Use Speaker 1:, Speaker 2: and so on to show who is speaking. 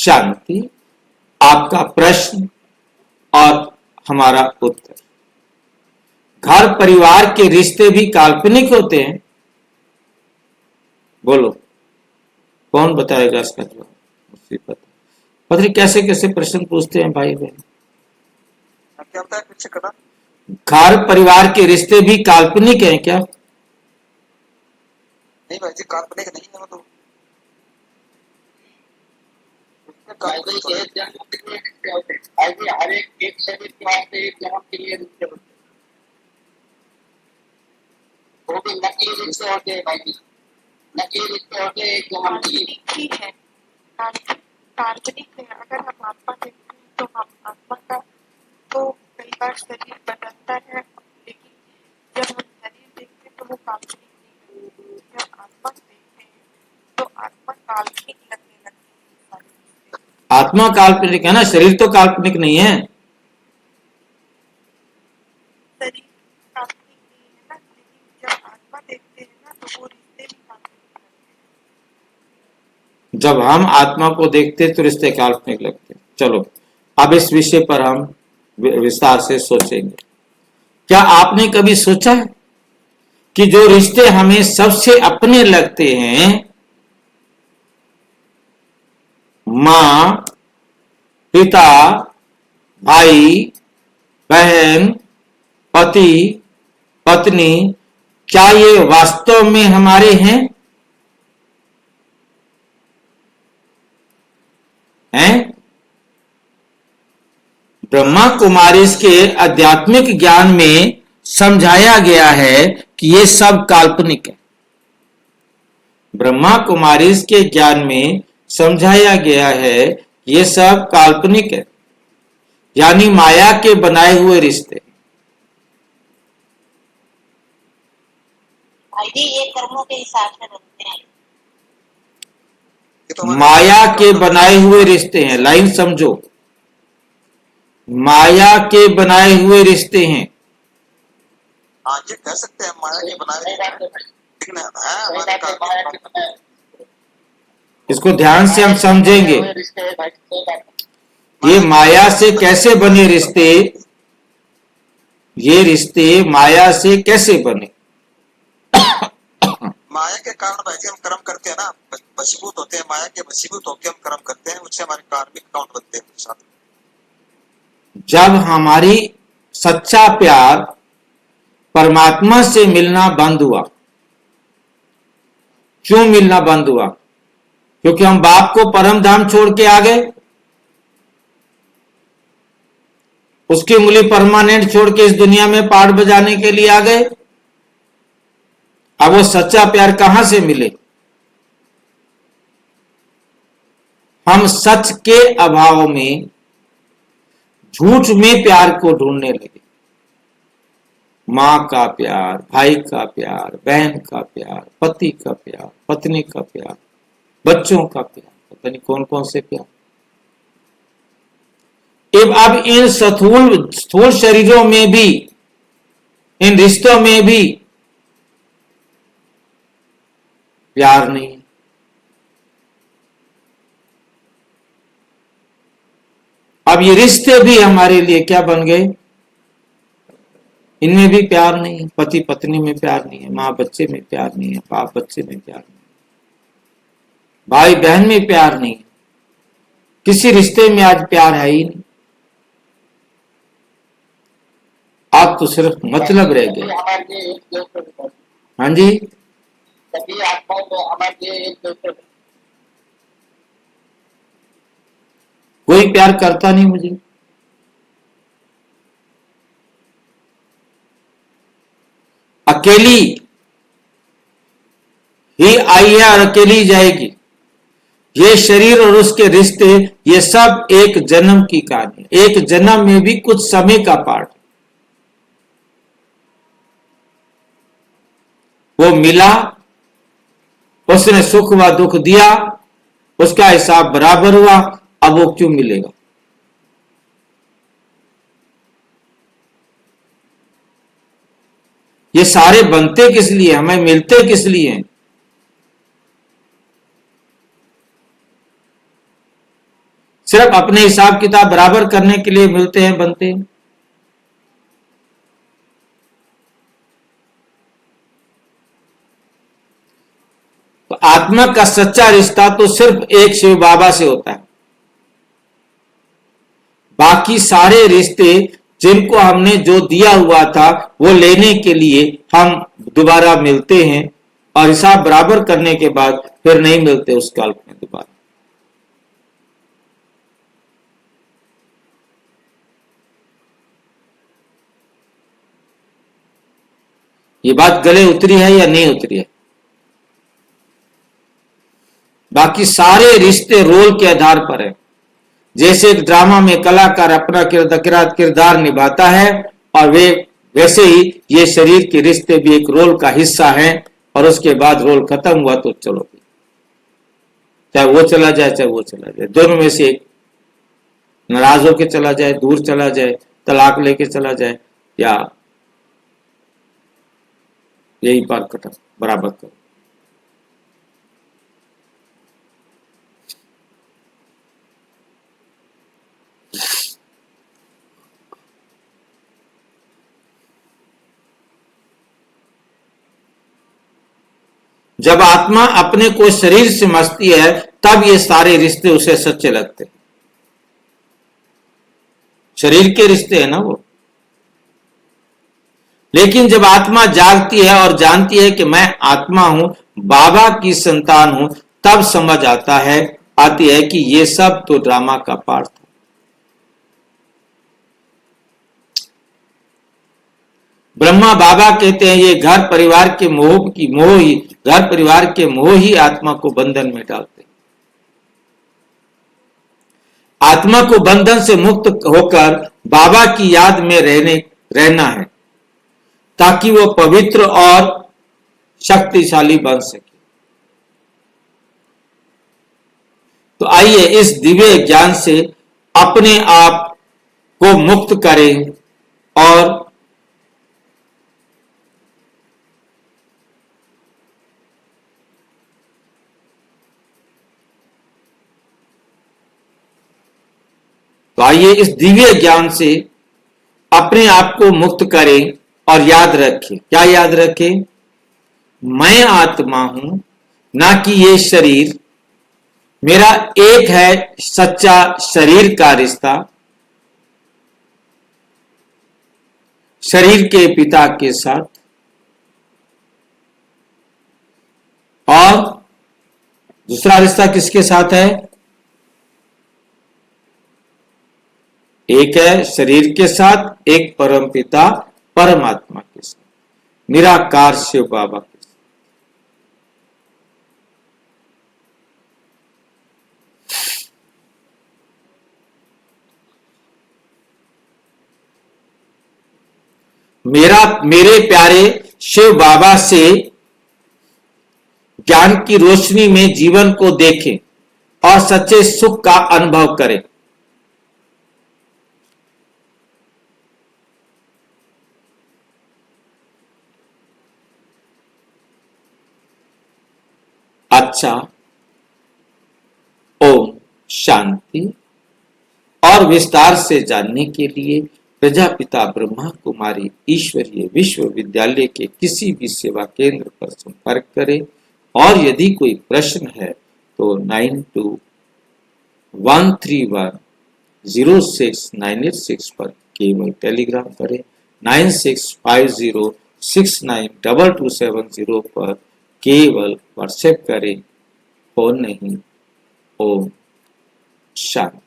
Speaker 1: शांति, आपका प्रश्न और हमारा उत्तर। घर परिवार के रिश्ते भी काल्पनिक होते हैं? बोलो, कौन बताएगा इसका जवाब? मुझे पता नहीं कैसे कैसे प्रश्न पूछते हैं भाई बहन।
Speaker 2: क्या होता है कुछ करना?
Speaker 1: घर परिवार के रिश्ते भी काल्पनिक हैं क्या?
Speaker 2: नहीं भाई जी, काल्पनिक नहीं है वो तो। हर एक शरीर के वास्ते एक जन्म के लिए रिश्ते होते हैं, वो भी नकली रिश्ते होते हैं भाई जी, नकली रिश्ते होते हैं एक जन्म के लिए।
Speaker 3: ठीक है, काल्पनिक है। अगर हम आत्मा देखते हैं तो हम आत्मा का तो कई बार शरीर बदलता है, लेकिन जब हम शरीर देखते हैं तो वो काल्पनिक नहीं लगती। जब आत्मा देखते हैं तो आत्मा काल्पनिक लगने लगती है।
Speaker 1: आत्मा काल्पनिक है ना, शरीर तो काल्पनिक नहीं है।
Speaker 3: शरीर काल्पनिक नहीं है ना, लेकिन जब आत्मा देखते हैं ना तो वो रिश्ते भी काल्पनिक लगते हैं।
Speaker 1: जब हम आत्मा को देखते तो रिश्ते काल्पनिक लगते। चलो अब इस विषय पर हम विस्तार से सोचेंगे। क्या आपने कभी सोचा है कि जो रिश्ते हमें सबसे अपने लगते हैं, मां, पिता, भाई, बहन, पति, पत्नी, क्या ये वास्तव में हमारे हैं? ब्रह्मा कुमारी के आध्यात्मिक ज्ञान में समझाया गया है कि ये सब काल्पनिक है। ब्रह्मा कुमारी के ज्ञान में समझाया गया है ये सब काल्पनिक है, यानी माया के बनाए हुए रिश्ते।
Speaker 4: ये कर्मों के हिसाब से बनते हैं।
Speaker 1: माया के बनाए हुए रिश्ते हैं, लाइन समझो, माया के बनाए हुए रिश्ते हैं।
Speaker 2: हाँ ये कह सकते हैं माया के बनाए।
Speaker 1: इसको ध्यान से हम समझेंगे। ये माया से कैसे बने रिश्ते, ये रिश्ते माया से कैसे बने?
Speaker 2: माया के कारण भाई जी हम कर्म करते हैं ना, वशीभूत होते हैं, माया के वशीभूत होकर हम कर्म करते हैं, उससे हमारे कार्मिक काउंट बनते हैं साथ।
Speaker 1: जब हमारी सच्चा प्यार परमात्मा से मिलना बंद हुआ, क्यों मिलना बंद हुआ? क्योंकि हम बाप को परम धाम छोड़ के आ गए, उसकी उंगली परमानेंट छोड़ के इस दुनिया में पाठ बजाने के लिए आ गए। अब वो सच्चा प्यार कहां से मिले? हम सच के अभाव में झूठ में प्यार को ढूंढने लगे। मां का प्यार, भाई का प्यार, बहन का प्यार, पति का प्यार, पत्नी का प्यार, बच्चों का प्यार, पता नहीं कौन कौन से प्यार। अब इन स्थूल शरीरों में भी, इन रिश्तों में भी प्यार नहीं है। अब ये रिश्ते भी हमारे लिए क्या बन गए? इनमें भी प्यार नहीं है। पति पत्नी में प्यार नहीं है, माँ बच्चे में प्यार नहीं है, बाप बच्चे में प्यार नहीं है, भाई बहन में प्यार नहीं है, किसी रिश्ते में आज प्यार है ही नहीं। आप तो सिर्फ मतलब रह गए। हाँ जी, कोई प्यार करता नहीं मुझे। अकेली ही आई है और अकेली जाएगी। ये शरीर और उसके रिश्ते, ये सब एक जन्म की कहानी, एक जन्म में भी कुछ समय का पार्ट। वो मिला, उसने सुख व दुख दिया, उसका हिसाब बराबर हुआ, अब वो क्यों मिलेगा? ये सारे बनते किस लिए, हमें मिलते किस लिए? सिर्फ अपने हिसाब किताब बराबर करने के लिए मिलते हैं, बनते हैं। तो आत्मा का सच्चा रिश्ता तो सिर्फ एक शिव बाबा से होता है। बाकी सारे रिश्ते जिनको हमने जो दिया हुआ था वो लेने के लिए हम दोबारा मिलते हैं और हिसाब बराबर करने के बाद फिर नहीं मिलते उस कल्प में दोबारा। ये बात गले उतरी है या नहीं उतरी है? बाकी सारे रिश्ते रोल के आधार पर है। जैसे एक ड्रामा में कलाकार अपना किरदार निभाता है और वैसे ही ये शरीर के रिश्ते भी एक रोल का हिस्सा है, और उसके बाद रोल खत्म हुआ तो चलो, चाहे वो चला जाए चाहे वो चला जाए, दोनों में से एक नाराज होके चला जाए, दूर चला जाए, तलाक लेके चला जाए, या यही पार कटा बराबर करो। जब आत्मा अपने को शरीर से समझती है तब ये सारे रिश्ते उसे सच्चे लगते हैं। शरीर के रिश्ते हैं ना वो। लेकिन जब आत्मा जागती है और जानती है कि मैं आत्मा हूं, बाबा की संतान हूं, तब समझ आती है कि ये सब तो ड्रामा का पार्ट था। ब्रह्मा बाबा कहते हैं ये घर परिवार के मोह ही आत्मा को बंधन में डालते हैं। आत्मा को बंधन से मुक्त होकर बाबा की याद में रहना है ताकि वो पवित्र और शक्तिशाली बन सके। तो आइए इस दिव्य ज्ञान से अपने आप को मुक्त करें और इस दिव्य ज्ञान से अपने आप को मुक्त करें और याद रखें। क्या याद रखें? मैं आत्मा हूं, ना कि ये शरीर। मेरा एक है सच्चा शरीर का रिश्ता शरीर के पिता के साथ, और दूसरा रिश्ता किसके साथ है? एक है शरीर के साथ, एक परम पिता परमात्मा के साथ, निराकार शिव बाबा के साथ। मेरे प्यारे शिव बाबा से ज्ञान की रोशनी में जीवन को देखें और सच्चे सुख का अनुभव करें। अच्छा, ओम शांति। और विस्तार से जानने के लिए प्रजापिता ब्रह्मा कुमारी ईश्वरीय विश्वविद्यालय के किसी भी सेवा केंद्र पर संपर्क करें, और यदि कोई प्रश्न है तो 9213106986 पर केवल टेलीग्राम करें। 9650692270 पर केवल व्हाट्सएप करें, फोन नहीं। ओम शांति।